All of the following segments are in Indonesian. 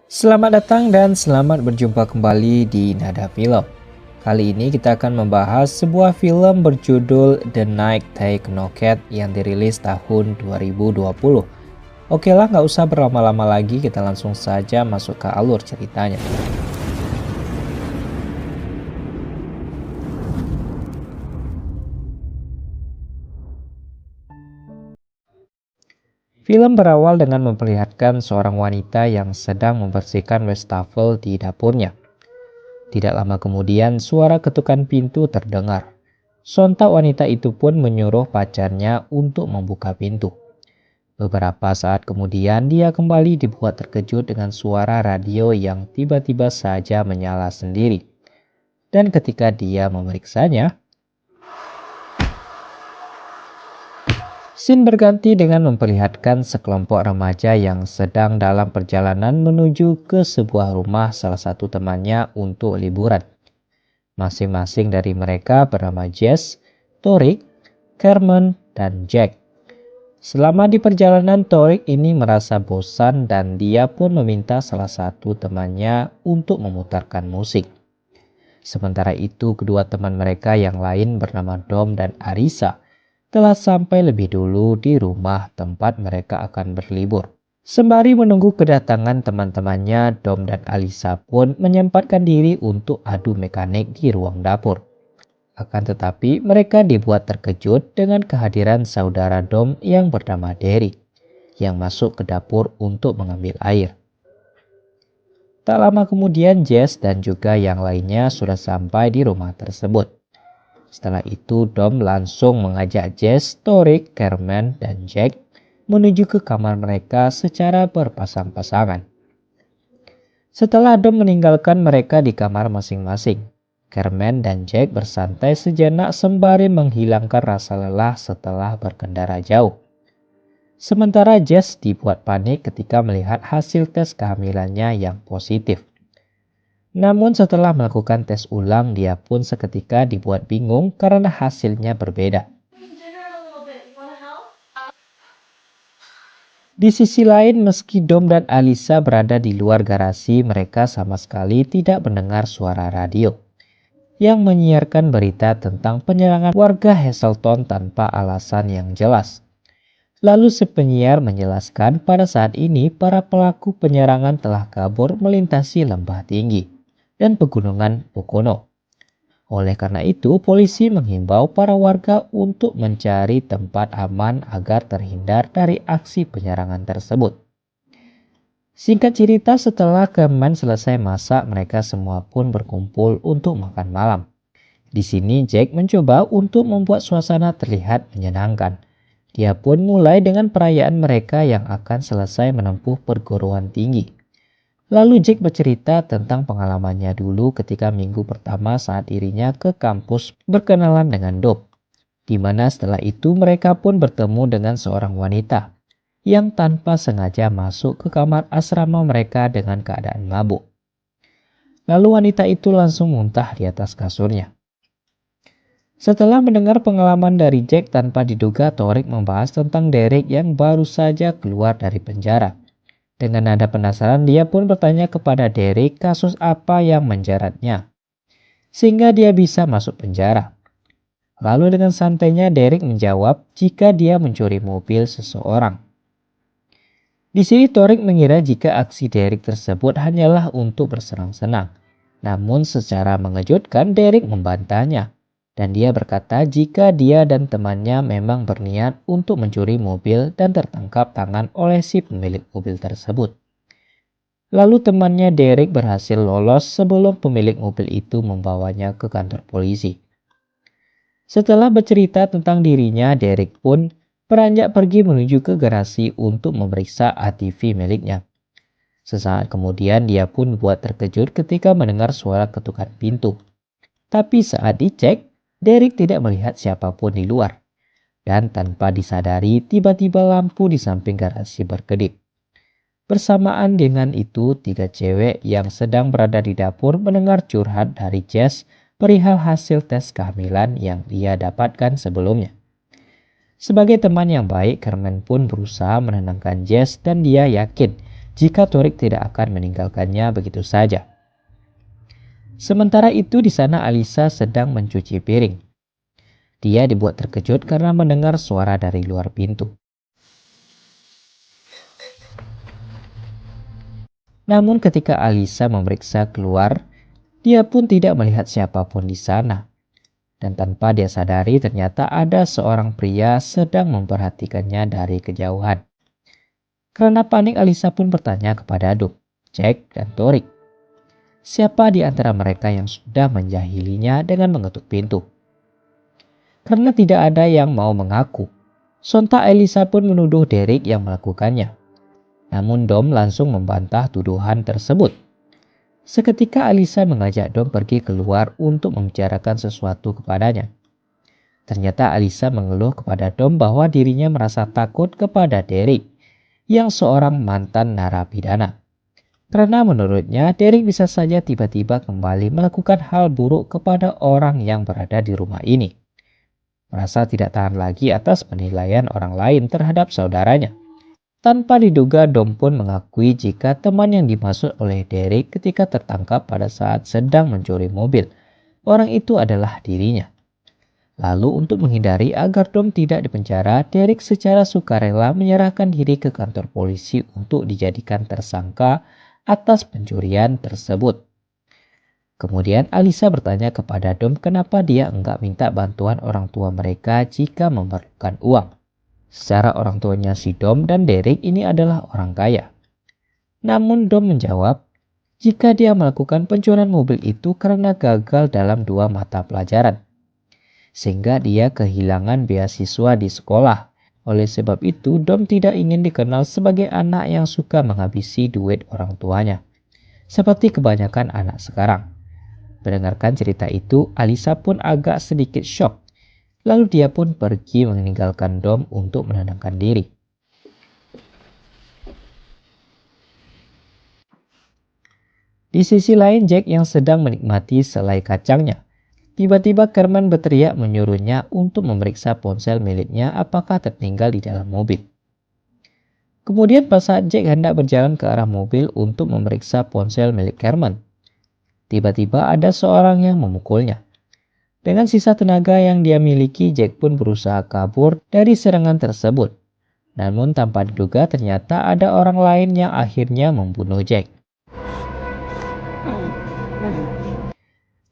Selamat datang dan selamat berjumpa kembali di Nada Film. Kali ini kita akan membahas sebuah film berjudul The Night Take No Cat yang dirilis tahun 2020. Oke lah, nggak usah berlama-lama lagi, kita langsung saja masuk ke alur ceritanya. Film berawal dengan memperlihatkan seorang wanita yang sedang membersihkan wastafel di dapurnya. Tidak lama kemudian, suara ketukan pintu terdengar. Sontak wanita itu pun menyuruh pacarnya untuk membuka pintu. Beberapa saat kemudian, dia kembali dibuat terkejut dengan suara radio yang tiba-tiba saja menyala sendiri. Dan ketika dia memeriksanya, scene berganti dengan memperlihatkan sekelompok remaja yang sedang dalam perjalanan menuju ke sebuah rumah salah satu temannya untuk liburan. Masing-masing dari mereka bernama Jess, Torik, Carmen, dan Jack. Selama di perjalanan, Torik ini merasa bosan dan dia pun meminta salah satu temannya untuk memutarkan musik. Sementara itu, kedua teman mereka yang lain bernama Dom dan Arisa telah sampai lebih dulu di rumah tempat mereka akan berlibur. Sembari menunggu kedatangan teman-temannya, Dom dan Alisa pun menyempatkan diri untuk adu mekanik di ruang dapur. Akan tetapi mereka dibuat terkejut dengan kehadiran saudara Dom yang bernama Derry, yang masuk ke dapur untuk mengambil air. Tak lama kemudian Jess dan juga yang lainnya sudah sampai di rumah tersebut. Setelah itu Dom langsung mengajak Jess, Torik, Carmen, dan Jack menuju ke kamar mereka secara berpasang-pasangan. Setelah Dom meninggalkan mereka di kamar masing-masing, Carmen dan Jack bersantai sejenak sembari menghilangkan rasa lelah setelah berkendara jauh. Sementara Jess dibuat panik ketika melihat hasil tes kehamilannya yang positif. Namun setelah melakukan tes ulang, dia pun seketika dibuat bingung karena hasilnya berbeda. Di sisi lain, meski Dom dan Alisa berada di luar garasi, mereka sama sekali tidak mendengar suara radio yang menyiarkan berita tentang penyerangan warga Hazleton tanpa alasan yang jelas. Lalu si penyiar menjelaskan pada saat ini para pelaku penyerangan telah kabur melintasi lembah tinggi dan pegunungan Pocono. Oleh karena itu, polisi menghimbau para warga untuk mencari tempat aman agar terhindar dari aksi penyerangan tersebut. Singkat cerita, setelah Carmen selesai masak, mereka semua pun berkumpul untuk makan malam. Di sini Jack mencoba untuk membuat suasana terlihat menyenangkan. Dia pun mulai dengan perayaan mereka yang akan selesai menempuh perguruan tinggi. Lalu Jack bercerita tentang pengalamannya dulu ketika minggu pertama saat dirinya ke kampus berkenalan dengan Dom. Di mana setelah itu mereka pun bertemu dengan seorang wanita yang tanpa sengaja masuk ke kamar asrama mereka dengan keadaan mabuk. Lalu wanita itu langsung muntah di atas kasurnya. Setelah mendengar pengalaman dari Jack, tanpa diduga Torik membahas tentang Derek yang baru saja keluar dari penjara. Dengan nada penasaran, dia pun bertanya kepada Derek kasus apa yang menjeratnya, sehingga dia bisa masuk penjara. Lalu dengan santainya Derek menjawab jika dia mencuri mobil seseorang. Di sini Torik mengira jika aksi Derek tersebut hanyalah untuk bersenang-senang. Namun secara mengejutkan Derek membantahnya. Dan dia berkata jika dia dan temannya memang berniat untuk mencuri mobil dan tertangkap tangan oleh si pemilik mobil tersebut. Lalu temannya Derek berhasil lolos sebelum pemilik mobil itu membawanya ke kantor polisi. Setelah bercerita tentang dirinya, Derek pun beranjak pergi menuju ke garasi untuk memeriksa ATV miliknya. Sesaat kemudian dia pun buat terkejut ketika mendengar suara ketukan pintu. Tapi saat dicek, Derek tidak melihat siapapun di luar. Dan tanpa disadari, tiba-tiba lampu di samping garasi berkedip. Bersamaan dengan itu, 3 cewek yang sedang berada di dapur mendengar curhat dari Jess perihal hasil tes kehamilan yang dia dapatkan sebelumnya. Sebagai teman yang baik, Carmen pun berusaha menenangkan Jess dan dia yakin jika Torik tidak akan meninggalkannya begitu saja. Sementara itu di sana Alisa sedang mencuci piring. Dia dibuat terkejut karena mendengar suara dari luar pintu. Namun ketika Alisa memeriksa keluar, dia pun tidak melihat siapapun di sana. Dan tanpa dia sadari ternyata ada seorang pria sedang memperhatikannya dari kejauhan. Karena panik Alisa pun bertanya kepada Dom, Jack, dan Torik. Siapa di antara mereka yang sudah menjahilinya dengan mengetuk pintu? Karena tidak ada yang mau mengaku, sontak Alisa pun menuduh Derek yang melakukannya. Namun Dom langsung membantah tuduhan tersebut. Seketika Alisa mengajak Dom pergi keluar untuk membicarakan sesuatu kepadanya. Ternyata Alisa mengeluh kepada Dom bahwa dirinya merasa takut kepada Derek, yang seorang mantan narapidana. Karena menurutnya Derek bisa saja tiba-tiba kembali melakukan hal buruk kepada orang yang berada di rumah ini. Merasa tidak tahan lagi atas penilaian orang lain terhadap saudaranya. Tanpa diduga Dom pun mengakui jika teman yang dimaksud oleh Derek ketika tertangkap pada saat sedang mencuri mobil, orang itu adalah dirinya. Lalu untuk menghindari agar Dom tidak dipenjara, Derek secara sukarela menyerahkan diri ke kantor polisi untuk dijadikan tersangka atas pencurian tersebut. Kemudian Alisa bertanya kepada Dom kenapa dia enggak minta bantuan orang tua mereka jika memerlukan uang. Secara orang tuanya si Dom dan Derek ini adalah orang kaya. Namun Dom menjawab jika dia melakukan pencurian mobil itu karena gagal dalam 2 mata pelajaran. Sehingga dia kehilangan beasiswa di sekolah. Oleh sebab itu, Dom tidak ingin dikenal sebagai anak yang suka menghabisi duit orang tuanya, seperti kebanyakan anak sekarang. Mendengarkan cerita itu, Alisa pun agak sedikit shock. Lalu dia pun pergi meninggalkan Dom untuk menenangkan diri. Di sisi lain, Jack yang sedang menikmati selai kacangnya. Tiba-tiba Carmen berteriak menyuruhnya untuk memeriksa ponsel miliknya apakah tertinggal di dalam mobil. Kemudian pas saat Jack hendak berjalan ke arah mobil untuk memeriksa ponsel milik Carmen, tiba-tiba ada seorang yang memukulnya. Dengan sisa tenaga yang dia miliki, Jack pun berusaha kabur dari serangan tersebut. Namun tanpa diduga ternyata ada orang lain yang akhirnya membunuh Jack.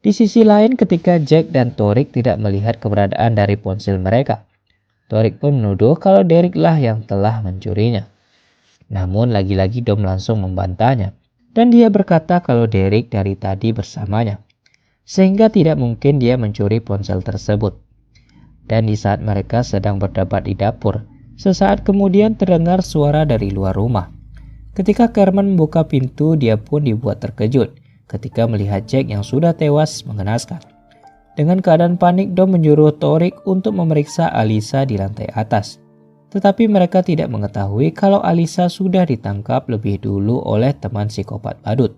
Di sisi lain ketika Jack dan Torik tidak melihat keberadaan dari ponsel mereka, Torik pun menuduh kalau Derek lah yang telah mencurinya. Namun lagi-lagi Dom langsung membantahnya, dan dia berkata kalau Derek dari tadi bersamanya, sehingga tidak mungkin dia mencuri ponsel tersebut. Dan di saat mereka sedang berdebat di dapur, sesaat kemudian terdengar suara dari luar rumah. Ketika Carmen membuka pintu, dia pun dibuat terkejut ketika melihat Jack yang sudah tewas mengenaskan. Dengan keadaan panik, Dom menyuruh Torik untuk memeriksa Alisa di lantai atas. Tetapi mereka tidak mengetahui kalau Alisa sudah ditangkap lebih dulu oleh teman psikopat badut.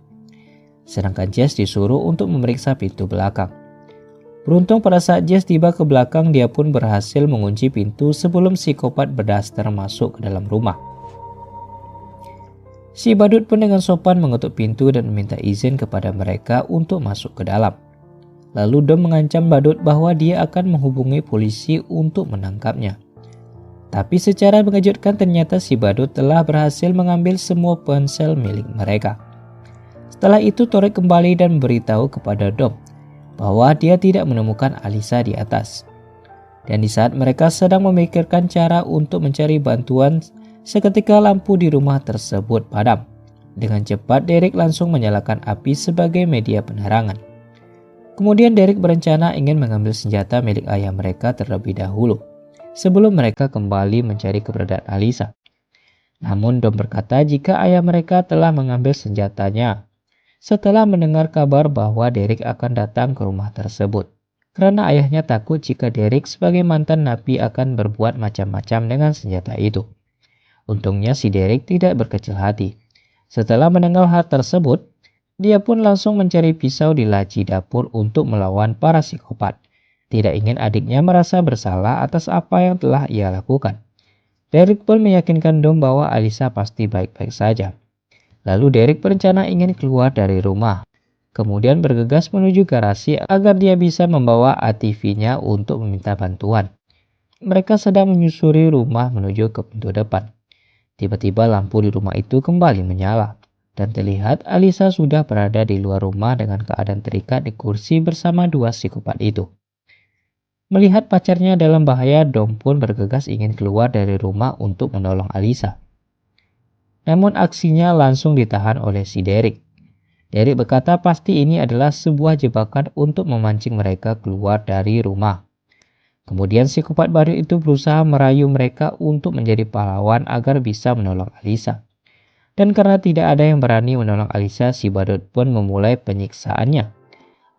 Sedangkan Jess disuruh untuk memeriksa pintu belakang. Beruntung pada saat Jess tiba ke belakang, dia pun berhasil mengunci pintu sebelum psikopat berdaster masuk ke dalam rumah. Si badut pun dengan sopan mengetuk pintu dan meminta izin kepada mereka untuk masuk ke dalam. Lalu Dom mengancam badut bahwa dia akan menghubungi polisi untuk menangkapnya. Tapi secara mengejutkan ternyata si badut telah berhasil mengambil semua ponsel milik mereka. Setelah itu Torik kembali dan memberitahu kepada Dom bahwa dia tidak menemukan Alisa di atas. Dan di saat mereka sedang memikirkan cara untuk mencari bantuan, seketika lampu di rumah tersebut padam. Dengan cepat Derek langsung menyalakan api sebagai media penerangan. Kemudian Derek berencana ingin mengambil senjata milik ayah mereka terlebih dahulu, sebelum mereka kembali mencari keberadaan Alisa. Namun Dom berkata jika ayah mereka telah mengambil senjatanya setelah mendengar kabar bahwa Derek akan datang ke rumah tersebut. Karena ayahnya takut jika Derek sebagai mantan napi akan berbuat macam-macam dengan senjata itu. Untungnya si Derek tidak berkecil hati. Setelah mendengar hal tersebut, dia pun langsung mencari pisau di laci dapur untuk melawan para psikopat. Tidak ingin adiknya merasa bersalah atas apa yang telah ia lakukan. Derek pun meyakinkan Dom bahwa Alisa pasti baik-baik saja. Lalu Derek berencana ingin keluar dari rumah, kemudian bergegas menuju garasi agar dia bisa membawa ATV-nya untuk meminta bantuan. Mereka sedang menyusuri rumah menuju ke pintu depan. Tiba-tiba lampu di rumah itu kembali menyala, dan terlihat Alisa sudah berada di luar rumah dengan keadaan terikat di kursi bersama dua psikopat itu. Melihat pacarnya dalam bahaya, Dom pun bergegas ingin keluar dari rumah untuk menolong Alisa. Namun aksinya langsung ditahan oleh si Derek. Derek berkata pasti ini adalah sebuah jebakan untuk memancing mereka keluar dari rumah. Kemudian psikopat badut itu berusaha merayu mereka untuk menjadi pahlawan agar bisa menolong Alisa. Dan karena tidak ada yang berani menolong Alisa, si badut pun memulai penyiksaannya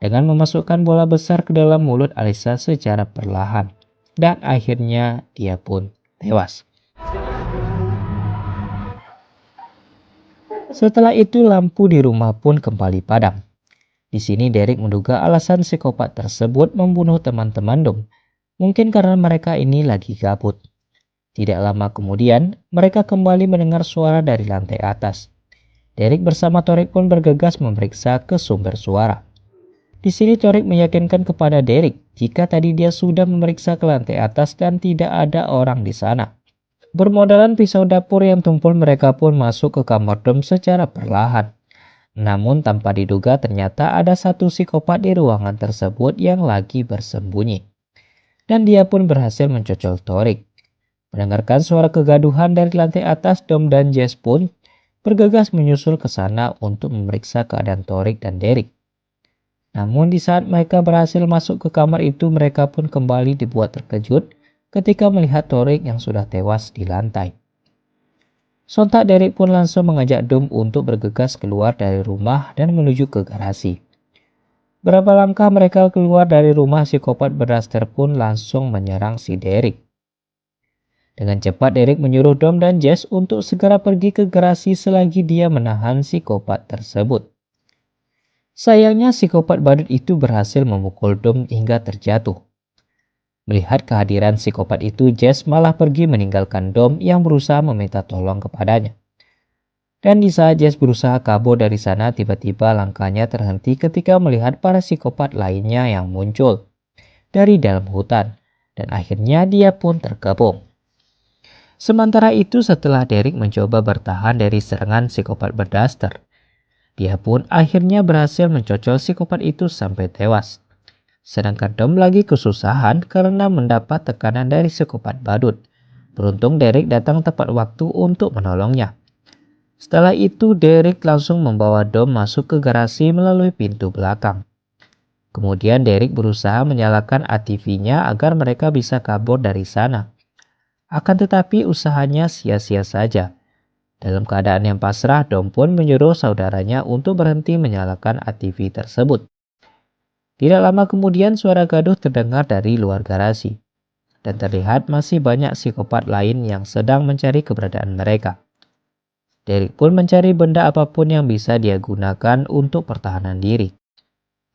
dengan memasukkan bola besar ke dalam mulut Alisa secara perlahan. Dan akhirnya dia pun tewas. Setelah itu lampu di rumah pun kembali padam. Di sini Derek menduga alasan psikopat tersebut membunuh teman-teman Dom. Mungkin karena mereka ini lagi gabut. Tidak lama kemudian, mereka kembali mendengar suara dari lantai atas. Derek bersama Torik pun bergegas memeriksa ke sumber suara. Di sini Torik meyakinkan kepada Derek jika tadi dia sudah memeriksa ke lantai atas dan tidak ada orang di sana. Bermodalan pisau dapur yang tumpul, mereka pun masuk ke kamar Dom secara perlahan. Namun tanpa diduga ternyata ada satu psikopat di ruangan tersebut yang lagi bersembunyi. Dan dia pun berhasil mencocol Torik. Mendengarkan suara kegaduhan dari lantai atas, Dom dan Jess pun bergegas menyusul ke sana untuk memeriksa keadaan Torik dan Derek. Namun di saat mereka berhasil masuk ke kamar itu, mereka pun kembali dibuat terkejut ketika melihat Torik yang sudah tewas di lantai. Sontak Derek pun langsung mengajak Dom untuk bergegas keluar dari rumah dan menuju ke garasi. Berapa langkah mereka keluar dari rumah, psikopat berdaster pun langsung menyerang si Derek. Dengan cepat Derek menyuruh Dom dan Jess untuk segera pergi ke garasi selagi dia menahan psikopat tersebut. Sayangnya psikopat badut itu berhasil memukul Dom hingga terjatuh. Melihat kehadiran psikopat itu, Jess malah pergi meninggalkan Dom yang berusaha meminta tolong kepadanya. Dan di saat Jess berusaha kabur dari sana, tiba-tiba langkahnya terhenti ketika melihat para psikopat lainnya yang muncul dari dalam hutan. Dan akhirnya dia pun terkepung. Sementara itu, setelah Derek mencoba bertahan dari serangan psikopat berdaster, dia pun akhirnya berhasil mencocol psikopat itu sampai tewas. Sedangkan Dom lagi kesusahan karena mendapat tekanan dari psikopat badut. Beruntung Derek datang tepat waktu untuk menolongnya. Setelah itu Derek langsung membawa Dom masuk ke garasi melalui pintu belakang. Kemudian Derek berusaha menyalakan ATV-nya agar mereka bisa kabur dari sana. Akan tetapi usahanya sia-sia saja. Dalam keadaan yang pasrah, Dom pun menyuruh saudaranya untuk berhenti menyalakan ATV tersebut. Tidak lama kemudian suara gaduh terdengar dari luar garasi. Dan terlihat masih banyak psikopat lain yang sedang mencari keberadaan mereka. Derek pun mencari benda apapun yang bisa dia gunakan untuk pertahanan diri.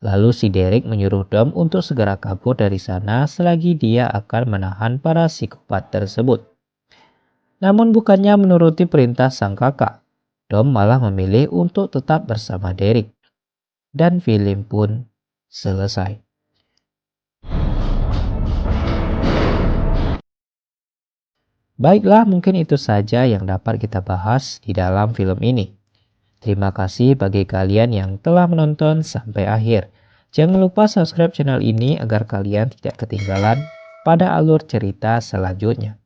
Lalu si Derek menyuruh Dom untuk segera kabur dari sana selagi dia akan menahan para psikopat tersebut. Namun bukannya menuruti perintah sang kakak, Dom malah memilih untuk tetap bersama Derek. Dan film pun selesai. Baiklah, mungkin itu saja yang dapat kita bahas di dalam film ini. Terima kasih bagi kalian yang telah menonton sampai akhir. Jangan lupa subscribe channel ini agar kalian tidak ketinggalan pada alur cerita selanjutnya.